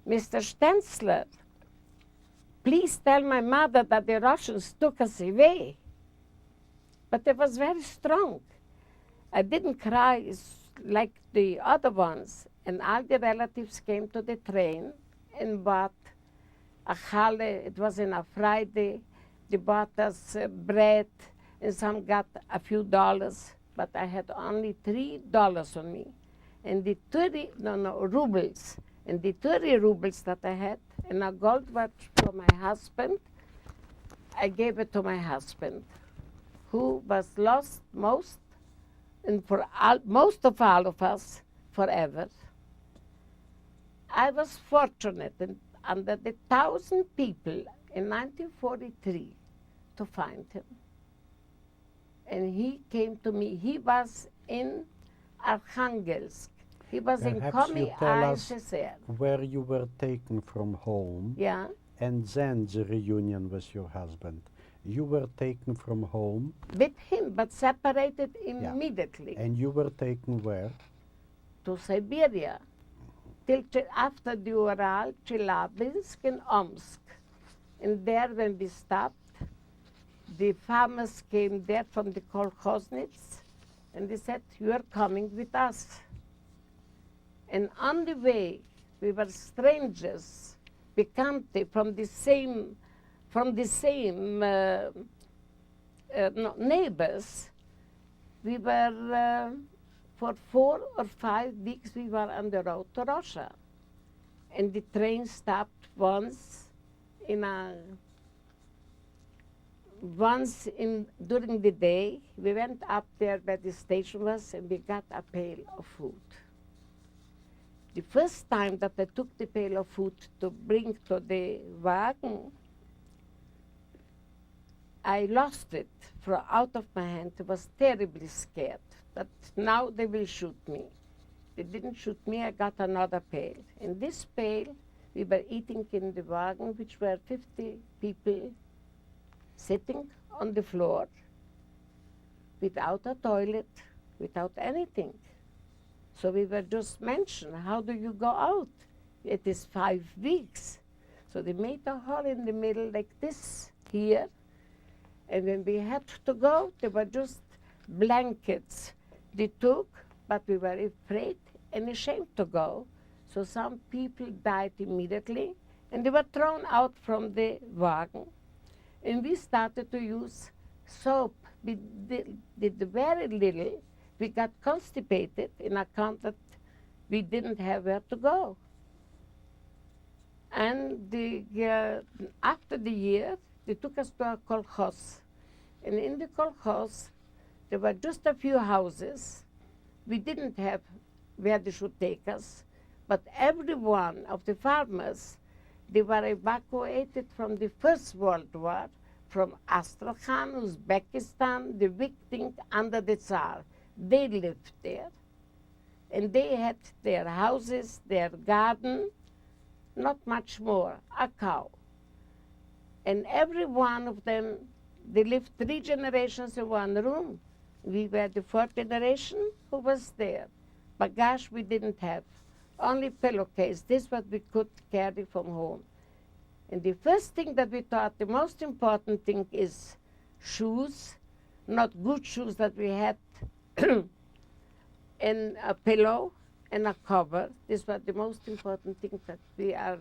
Mr. Stenzler, please tell my mother that the Russians took us away. But I was very strong. I didn't cry like the other ones. And all the relatives came to the train and bought a challah. It was on a Friday. They bought us bread, and some got a few dollars. But I had only $3 on me. And the rubles. And the 30 rubles that I had, and a gold watch for my husband, I gave it to my husband, who was lost most, and for most of all of us, forever. I was fortunate under the 1,000 people in 1943 to find him. And he came to me. He was in Arkhangelsk. He was in Komi ISSR. Where you were taken from home, yeah, and then the reunion with your husband. You were taken from home. With him, but separated immediately. And you were taken where? To Siberia. Till after the Ural, Chelyabinsk and Omsk. And there when we stopped, the farmers came there from the kolkhoznits, and they said, you are coming with us. And on the way, we were strangers, picante, from the same neighbors. We were, for 4 or 5 weeks, we were on the road to Russia. And the train stopped once during the day. We went up there where the station was, and we got a pail of food. The first time that I took the pail of food to bring to the wagon, I lost it out of my hand. I was terribly scared that now they will shoot me. They didn't shoot me. I got another pail. In this pail, we were eating in the wagon, which were 50 people sitting on the floor without a toilet, without anything. So we were just mentioned, how do you go out? It is 5 weeks. So they made a hole in the middle like this here. And when we had to go, there were just blankets they took, but we were afraid and ashamed to go. So some people died immediately, and they were thrown out from the wagon. And we started to use soap. We did very little. We got constipated in account that we didn't have where to go. And after the year, they took us to a kolkhoz. And in the kolkhoz, there were just a few houses. We didn't have where they should take us, but every one of the farmers, they were evacuated from the First World War, from Astrakhan, Uzbekistan, the big thing under the Tsar. They lived there, and they had their houses, their garden, not much more, a cow. And every one of them, they lived 3 generations in one room. We were the 4th generation who was there. Bagage we didn't have, only pillowcase. This what we could carry from home. And the first thing that we thought, the most important thing is shoes, not good shoes that we had, and a pillow and a cover. This was the most important thing that we are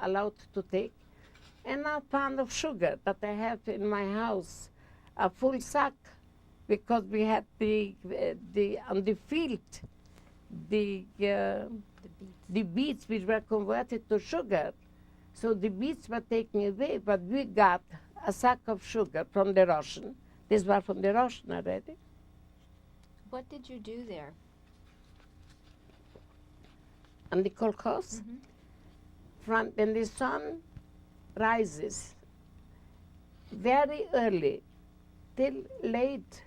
allowed to take. And a pound of sugar that I have in my house, a full sack, because we had on the field, the beets which were converted to sugar. So the beets were taken away, but we got a sack of sugar from the Russian. This was from the Russian already. What did you do there? On the kolkhoz, when the sun rises very early till late,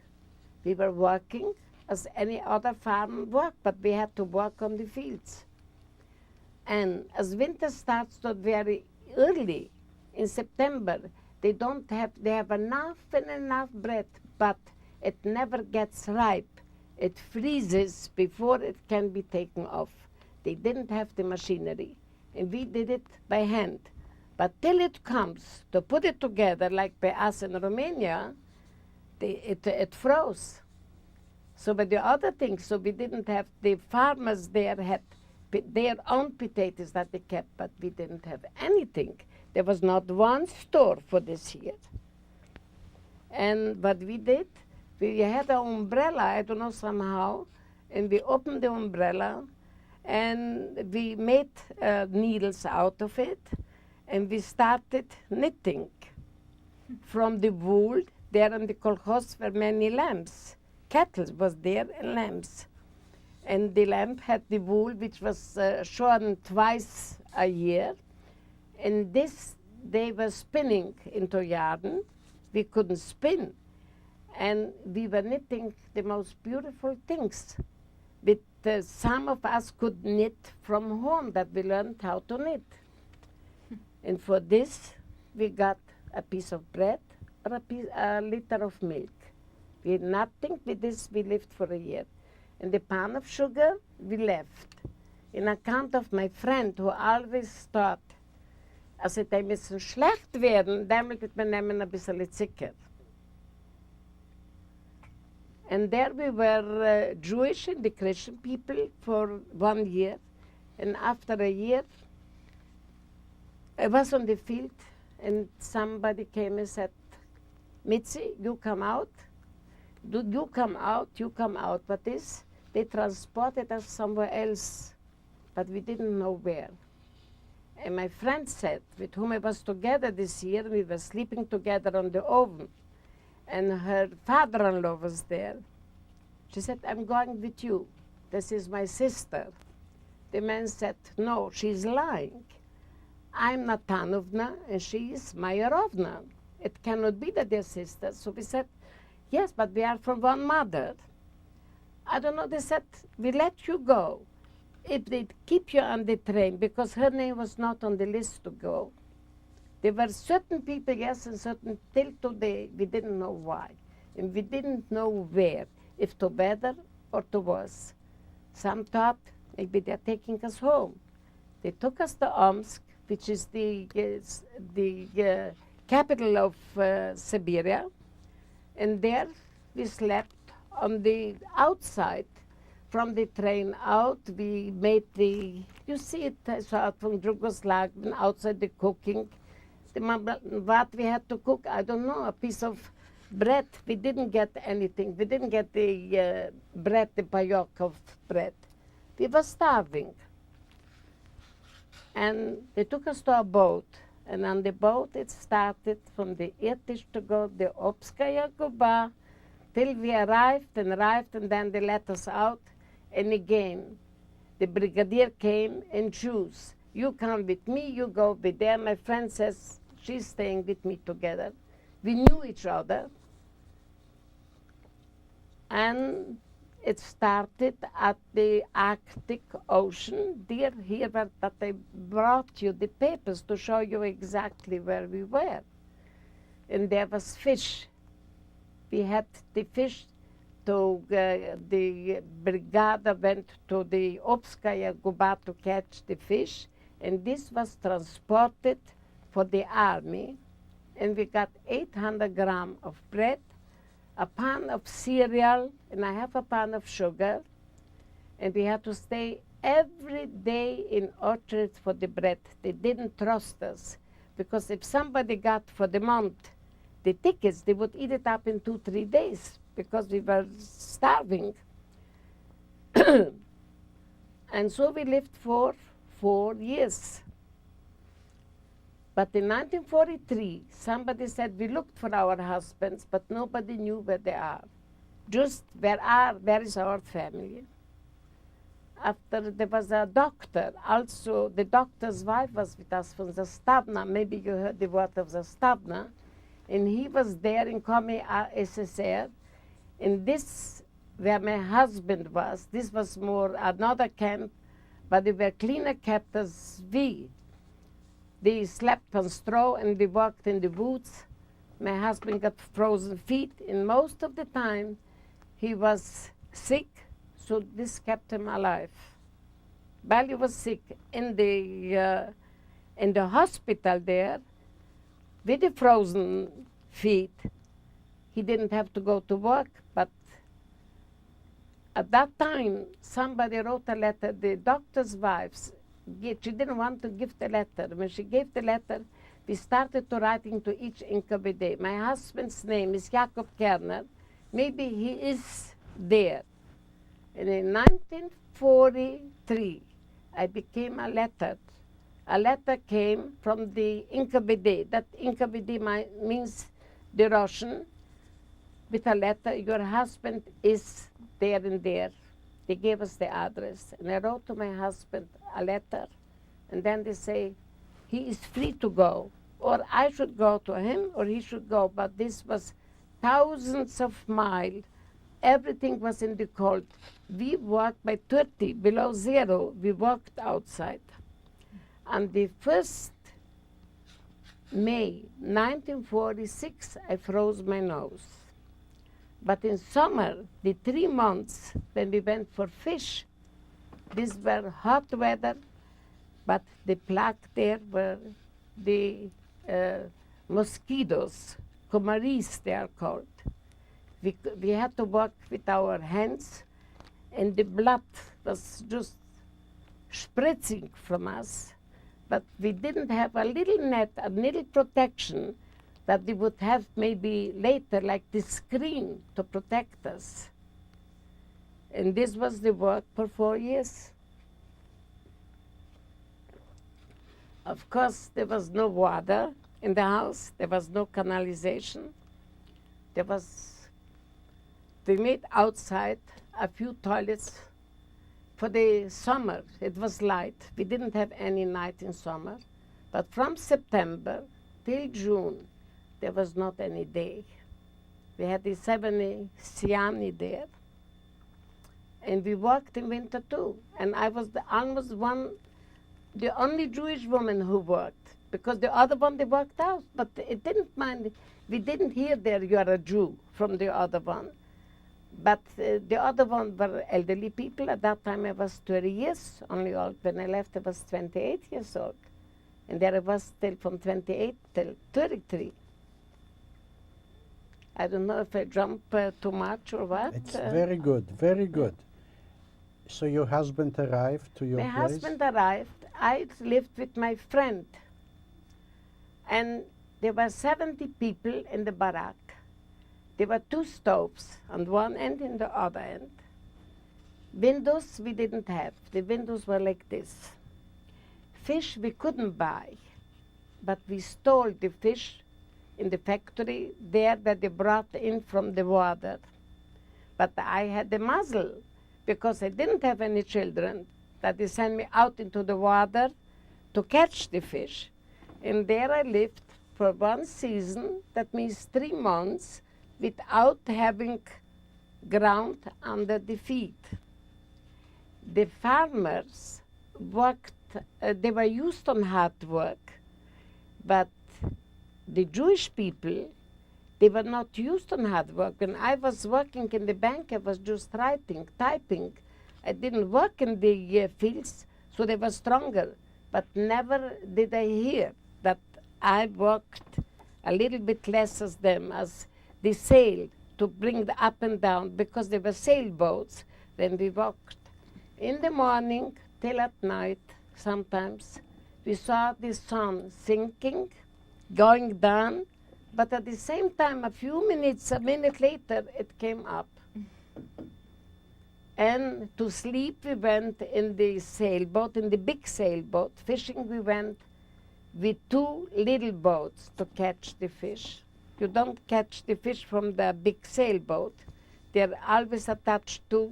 we were working as any other farm work, but we had to work on the fields. And as winter starts not very early, in September, they have enough and enough bread, but it never gets ripe. It freezes before it can be taken off. They didn't have the machinery. and we did it by hand. But till it comes to put it together, like by us in Romania, it froze. So with the other things, so we didn't have, the farmers there had their own potatoes that they kept, but we didn't have anything. There was not one store for this year. And what we did, we had an umbrella, I don't know, somehow, and we opened the umbrella, and we made needles out of it, and we started knitting from the wool. There in the kolkhoz were many lambs. Cattle was there and lambs. And the lamb had the wool, which was shorn twice a year. And this, they were spinning into yarn. We couldn't spin. And we were knitting the most beautiful things. But some of us could knit from home, that we learned how to knit. And for this, we got a piece of bread or a liter of milk. We had nothing. With this, we lived for a year. And the pound of sugar, we left. In account of my friend, who always thought, als het ein bisschen schlecht werden, damit wird man nehmen ein bisschen Zucker. And there we were Jewish and the Christian people for 1 year. And after a year, I was on the field, and somebody came and said, Mitzi, you come out. You come out. But this, they transported us somewhere else, but we didn't know where. And my friend said, with whom I was together this year, we were sleeping together on the oven, and her father-in-law was there. She said, I'm going with you. This is my sister. The man said, no, she's lying. I'm Natanovna, and she is Mayerovna. It cannot be that they're sisters. So we said, yes, but we are from one mother. I don't know, they said, we let you go if they keep you on the train, because her name was not on the list to go. There were certain people, yes, and certain, till today, we didn't know why. And we didn't know where, if to better or to worse. Some thought maybe they're taking us home. They took us to Omsk, which is the capital of Siberia, and there we slept on the outside. From the train out, we made you see it, so out from Yugoslavia, outside the cooking. What we had to cook, I don't know, a piece of bread. We didn't get anything. We didn't get the bread, the payok of bread. We were starving. And they took us to a boat. And on the boat, it started from the Irtish to go the Obskaya Guba, till we arrived, and then they let us out. And again, the brigadier came and chose. You come with me, you go with there. My friend says, she's staying with me together. We knew each other. And it started at the Arctic Ocean. Here that I brought you the papers to show you exactly where we were. And there was fish. We had the fish. The brigada went to the Obskaya Guba to catch the fish, and this was transported for the army. And we got 800 grams of bread, a pan of cereal, and I have a pan of sugar. And we had to stay every day in orchards for the bread. They didn't trust us, because if somebody got for the month the tickets, they would eat it up in 2-3 days, because we were starving. And so we lived for 4 years. But in 1943, somebody said, we looked for our husbands, but nobody knew where they are. Just where is our family? After there was a doctor, also the doctor's wife was with us from Zastavna. Maybe you heard the word of Zastavna. And he was there in Komi SSR. And this, where my husband was, this was more another camp, but they were cleaner kept as we. They slept on straw and we walked in the woods. My husband got frozen feet, and most of the time he was sick, so this kept him alive. while he was sick in the hospital there, with the frozen feet, he didn't have to go to work. But at that time, somebody wrote a letter. The doctor's wives, she didn't want to give the letter. When she gave the letter, we started to writing to each incubide. My husband's name is Jacob Kerner. Maybe he is there. And in 1943, I became a letter. A letter came from the incubide. That incubide means the Russian. With a letter, your husband is there and there. They gave us the address. And I wrote to my husband a letter. And then they say, he is free to go. Or I should go to him, or he should go. But this was thousands of miles. Everything was in the cold. We walked by 30, below zero. We walked outside. On the 1st May 1946, I froze my nose. But in summer, the 3 months when we went for fish, these were hot weather, but the plague there were the mosquitoes, comaris they are called. We had to work with our hands, and the blood was just spritzing from us. But we didn't have a little net, a little protection that we would have maybe later, like the screen to protect us. And this was the work for 4 years. Of course, there was no water in the house. There was no canalization. We made outside a few toilets. For the summer, it was light. We didn't have any night in summer. But from September till June, there was not any day. We had the 70 Siani there. And we worked in winter too. And I was the only Jewish woman who worked, because the other one, they worked out. But it didn't mind. We didn't hear there, you are a Jew, from the other one. But the other one were elderly people. At that time, I was 30 years only old. When I left, I was 28 years old. And there I was till from 28 till 33. I don't know if I jump too much or what. It's very good, very good. So your husband arrived to your place? My husband arrived. I lived with my friend. And there were 70 people in the barrack. There were 2 stoves on one end and the other end. Windows we didn't have. The windows were like this. Fish we couldn't buy, but we stole the fish in the factory there that they brought in from the water. But I had the muzzle, because I didn't have any children, that they sent me out into the water to catch the fish. And there I lived for 1 season, that means 3 months, without having ground under the feet. The farmers worked, they were used on hard work, but the Jewish people, they were not used on hard work. When I was working in the bank, I was just writing, typing. I didn't work in the fields, so they were stronger. But never did I hear that I worked a little bit less as them, as they sailed to bring the up and down, because they were sailboats. Then we walked in the morning till at night. Sometimes we saw the sun sinking, going down, but at the same time, a minute later, it came up. And to sleep, we went in the sailboat, in the big sailboat. Fishing, we went with 2 little boats to catch the fish. You don't catch the fish from the big sailboat. They're always attached to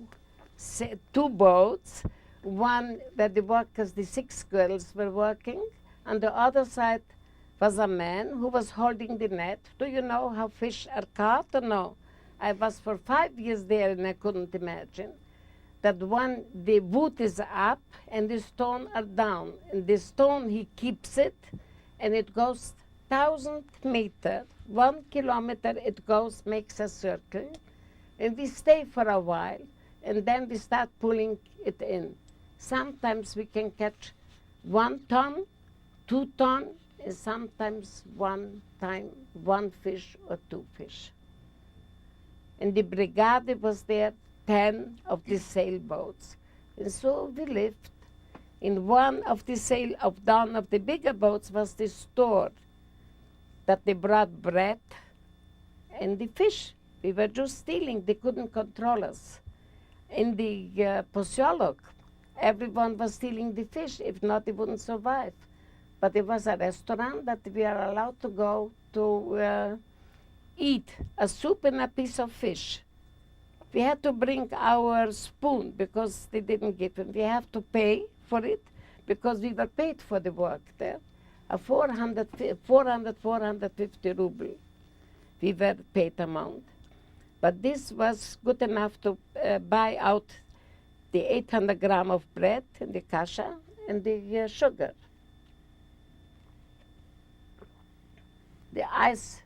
2 boats. One that the workers, the 6 girls were working. On the other side was a man who was holding the net. Do you know how fish are caught or no? I was for 5 years there and I couldn't imagine. That the wood is up and the stone are down. And the stone, he keeps it, and it goes 1,000 meters, 1 kilometer it goes, makes a circle. And we stay for a while, and then we start pulling it in. Sometimes we can catch 1 ton, 2 ton, and sometimes one time 1 fish or 2 fish. And the brigade was there, 10 of the sailboats. And so we lived. In one of the bigger boats was the store that they brought bread and the fish. We were just stealing. They couldn't control us. In the Posiolog, everyone was stealing the fish. If not, they wouldn't survive. But there was a restaurant that we are allowed to go to eat a soup and a piece of fish. We had to bring our spoon because they didn't give them. We have to pay for it because we were paid for the work there. 450 ruble. We were paid amount. But this was good enough to buy out the 800 gram of bread and the kasha and the sugar. The ice,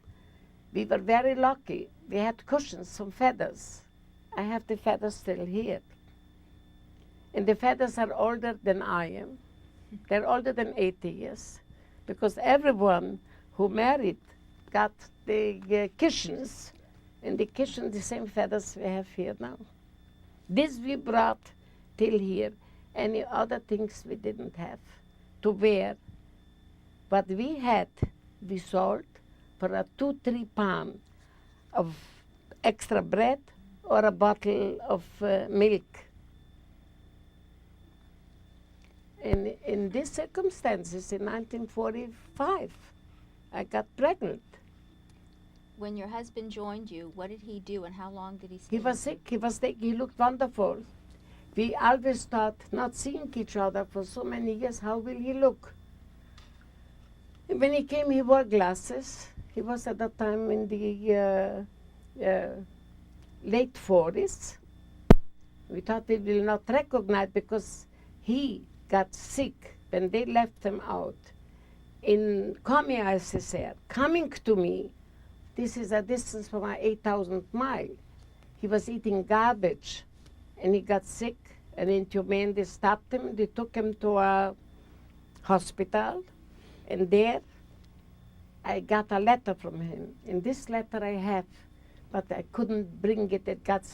we were very lucky. We had cushions, some feathers. I have the feathers still here. And the feathers are older than I am. They're older than 80 years. Because everyone who married got the cushions, and the cushion, the same feathers we have here now. This we brought till here. Any other things we didn't have to wear. What we had, we sold for a 2-3 pound of extra bread or a bottle of milk. In these circumstances, in 1945, I got pregnant. When your husband joined you, what did he do and how long did he stay? He was sick, he looked wonderful. We always thought, not seeing each other for so many years, how will he look? And when he came, he wore glasses. He was at that time in the late 40s. We thought we will not recognize because he got sick when they left him out. In Komi SSR, coming to me, this is a distance from 8,000 miles. He was eating garbage and he got sick, and in Tumen they stopped him. They took him to a hospital, and there I got a letter from him. And this letter I have, but I couldn't bring it. It got